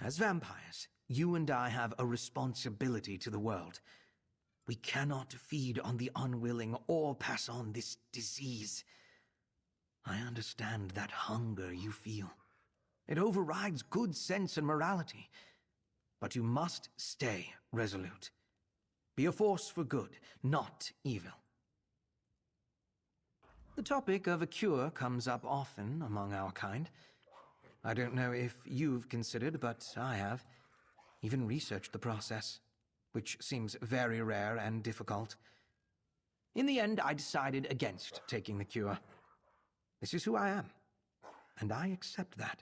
As vampires, you and I have a responsibility to the world. We cannot feed on the unwilling or pass on this disease. I understand that hunger you feel. It overrides good sense and morality. But you must stay resolute. Be a force for good, not evil. The topic of a cure comes up often among our kind. I don't know if you've considered, but I have. Even researched the process, which seems very rare and difficult. In the end, I decided against taking the cure. This is who I am, and I accept that.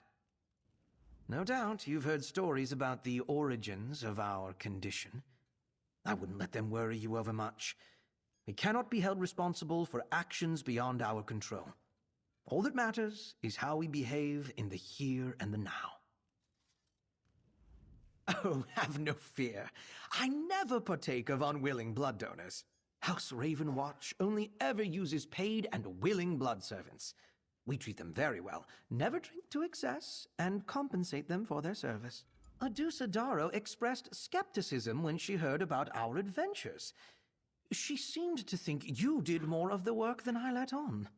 No doubt you've heard stories about the origins of our condition. I wouldn't let them worry you overmuch. We cannot be held responsible for actions beyond our control. All that matters is how we behave in the here and the now. Oh, have no fear. I never partake of unwilling blood donors. House Ravenwatch only ever uses paid and willing blood servants. We treat them very well, never drink to excess, and compensate them for their service. Adusa-daro expressed skepticism when she heard about our adventures. She seemed to think you did more of the work than I let on.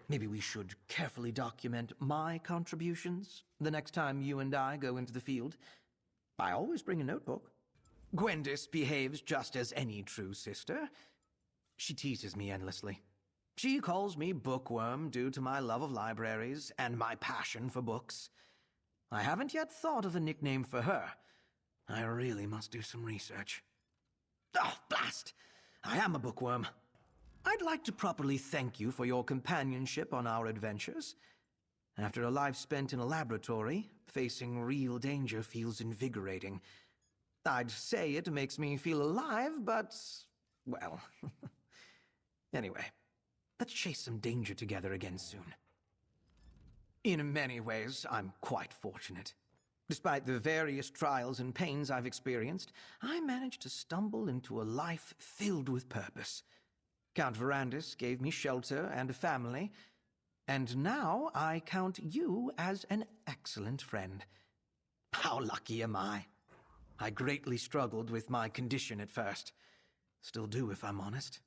Maybe we should carefully document my contributions the next time you and I go into the field. I always bring a notebook. Gwednish behaves just as any true sister. She teases me endlessly. She calls me Bookworm due to my love of libraries and my passion for books. I haven't yet thought of a nickname for her. I really must do some research. Oh, blast! I am a bookworm. I'd like to properly thank you for your companionship on our adventures. After a life spent in a laboratory, facing real danger feels invigorating. I'd say it makes me feel alive, but, well... Anyway, let's chase some danger together again soon. In many ways, I'm quite fortunate. Despite the various trials and pains I've experienced, I managed to stumble into a life filled with purpose. Count Verandis gave me shelter and a family, and now I count you as an excellent friend. How lucky am I? I greatly struggled with my condition at first. Still do, if I'm honest.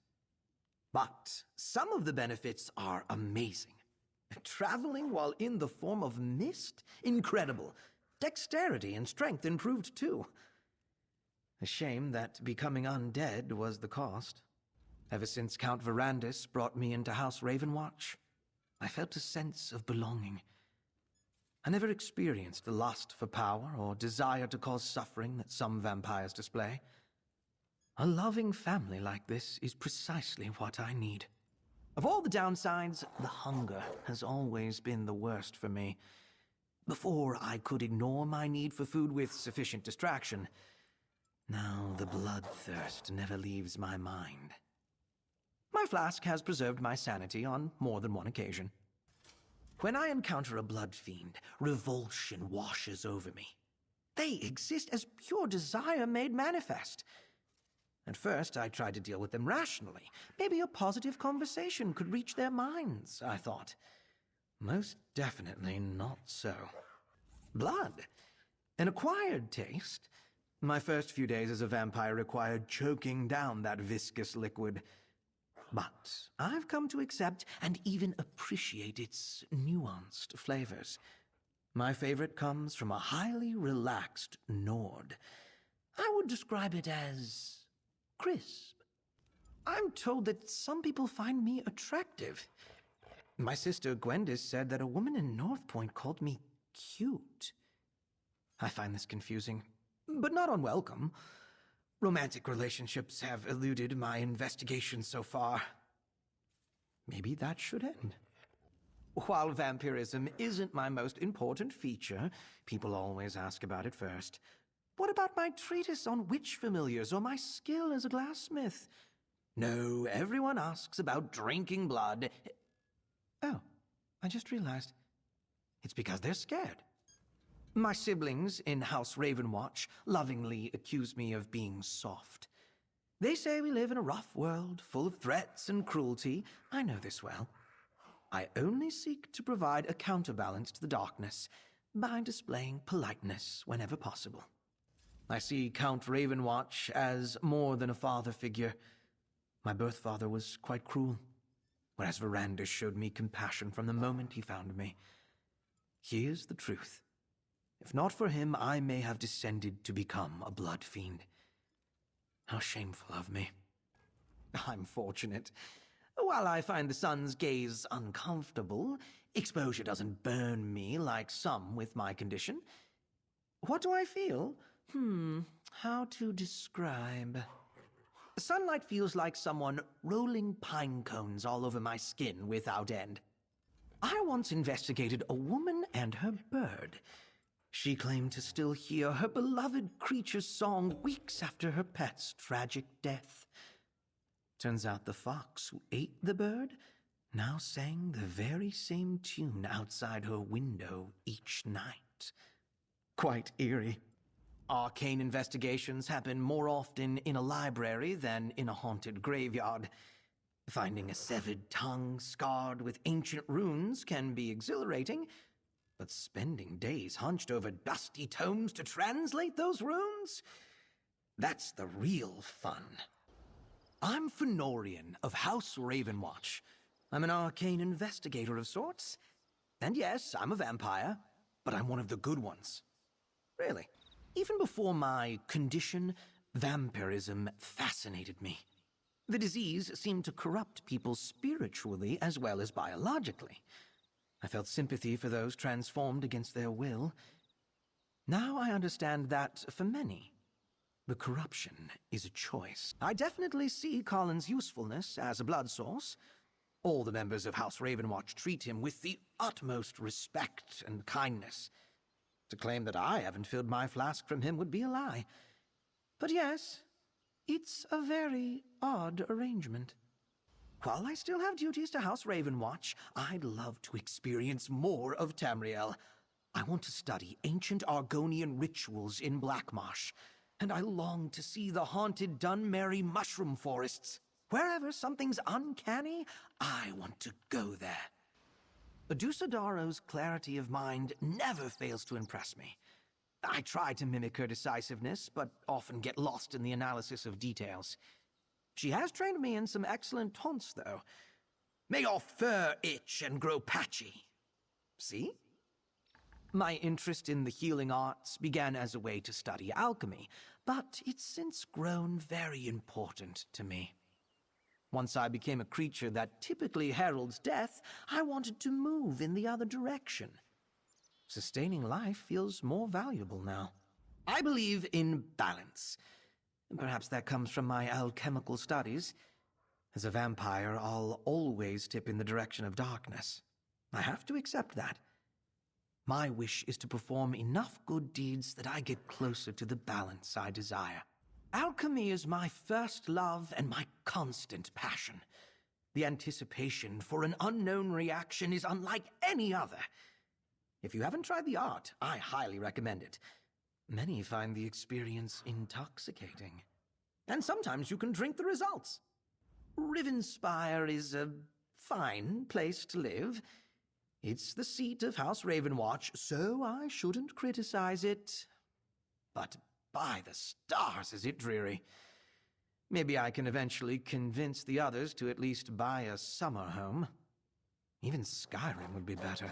But some of the benefits are amazing. Traveling while in the form of mist? Incredible. Dexterity and strength improved too. A shame that becoming undead was the cost. Ever since Count Verandis brought me into House Ravenwatch, I felt a sense of belonging. I never experienced the lust for power or desire to cause suffering that some vampires display. A loving family like this is precisely what I need. Of all the downsides, the hunger has always been the worst for me. Before, I could ignore my need for food with sufficient distraction. Now the bloodthirst never leaves my mind. My flask has preserved my sanity on more than one occasion. When I encounter a bloodfiend, revulsion washes over me. They exist as pure desire made manifest. At first, I tried to deal with them rationally. Maybe a positive conversation could reach their minds, I thought. Most definitely not so. Blood. An acquired taste. My first few days as a vampire required choking down that viscous liquid. But I've come to accept and even appreciate its nuanced flavors. My favorite comes from a highly relaxed Nord. I would describe it as crisp. I'm told that some people find me attractive. My sister Gwednish said that a woman in North Point called me cute. I find this confusing, but not unwelcome. Romantic relationships have eluded my investigation so far. Maybe that should end. While vampirism isn't my most important feature, people always ask about it first. What about my treatise on witch familiars or my skill as a glassmith? No, everyone asks about drinking blood. Oh, I just realized. It's because they're scared. My siblings in House Ravenwatch lovingly accuse me of being soft. They say we live in a rough world, full of threats and cruelty. I know this well. I only seek to provide a counterbalance to the darkness, by displaying politeness whenever possible. I see Count Ravenwatch as more than a father figure. My birth father was quite cruel, whereas Verandis showed me compassion from the moment he found me. Here's the truth. If not for him, I may have descended to become a bloodfiend. How shameful of me. I'm fortunate. While I find the sun's gaze uncomfortable, exposure doesn't burn me like some with my condition. What do I feel? How to describe? Sunlight feels like someone rolling pine cones all over my skin without end. I once investigated a woman and her bird. She claimed to still hear her beloved creature's song weeks after her pet's tragic death. Turns out the fox who ate the bird now sang the very same tune outside her window each night. Quite eerie. Arcane investigations happen more often in a library than in a haunted graveyard. Finding a severed tongue scarred with ancient runes can be exhilarating, but spending days hunched over dusty tomes to translate those runes? That's the real fun. I'm Fennorian of House Ravenwatch. I'm an arcane investigator of sorts. And yes, I'm a vampire, but I'm one of the good ones. Really. Even before my condition, vampirism fascinated me. The disease seemed to corrupt people spiritually as well as biologically. I felt sympathy for those transformed against their will. Now I understand that, for many, the corruption is a choice. I definitely see Colin's usefulness as a blood source. All the members of House Ravenwatch treat him with the utmost respect and kindness. To claim that I haven't filled my flask from him would be a lie. But yes, it's a very odd arrangement. While I still have duties to House Ravenwatch, I'd love to experience more of Tamriel. I want to study ancient Argonian rituals in Blackmarsh, and I long to see the haunted Dunmary mushroom forests. Wherever something's uncanny, I want to go there. Adusa-daro's clarity of mind never fails to impress me. I try to mimic her decisiveness, but often get lost in the analysis of details. She has trained me in some excellent taunts, though. May your fur itch and grow patchy. See? My interest in the healing arts began as a way to study alchemy, but it's since grown very important to me. Once I became a creature that typically heralds death, I wanted to move in the other direction. Sustaining life feels more valuable now. I believe in balance. Perhaps that comes from my alchemical studies. As a vampire, I'll always tip in the direction of darkness. I have to accept that. My wish is to perform enough good deeds that I get closer to the balance I desire. Alchemy is my first love and my constant passion. The anticipation for an unknown reaction is unlike any other. If you haven't tried the art, I highly recommend it. Many find the experience intoxicating. And sometimes you can drink the results. Rivenspire is a fine place to live. It's the seat of House Ravenwatch, so I shouldn't criticize it. But by the stars, is it dreary. Maybe I can eventually convince the others to at least buy a summer home. Even Skyrim would be better.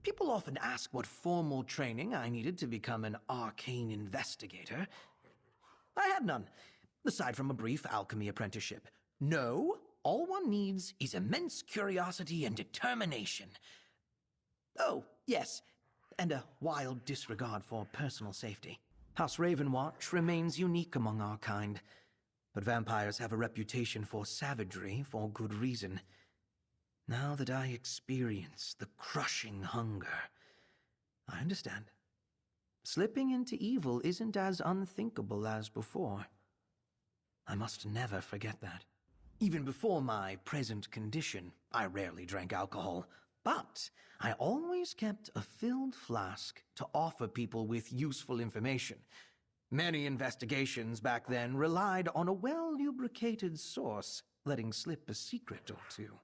People often ask what formal training I needed to become an arcane investigator. I had none, aside from a brief alchemy apprenticeship. No, all one needs is immense curiosity and determination. Oh, yes, and a wild disregard for personal safety. House Ravenwatch remains unique among our kind, but vampires have a reputation for savagery for good reason. Now that I experience the crushing hunger, I understand. Slipping into evil isn't as unthinkable as before. I must never forget that. Even before my present condition, I rarely drank alcohol, but I always kept a filled flask to offer people with useful information. Many investigations back then relied on a well-lubricated source, letting slip a secret or two.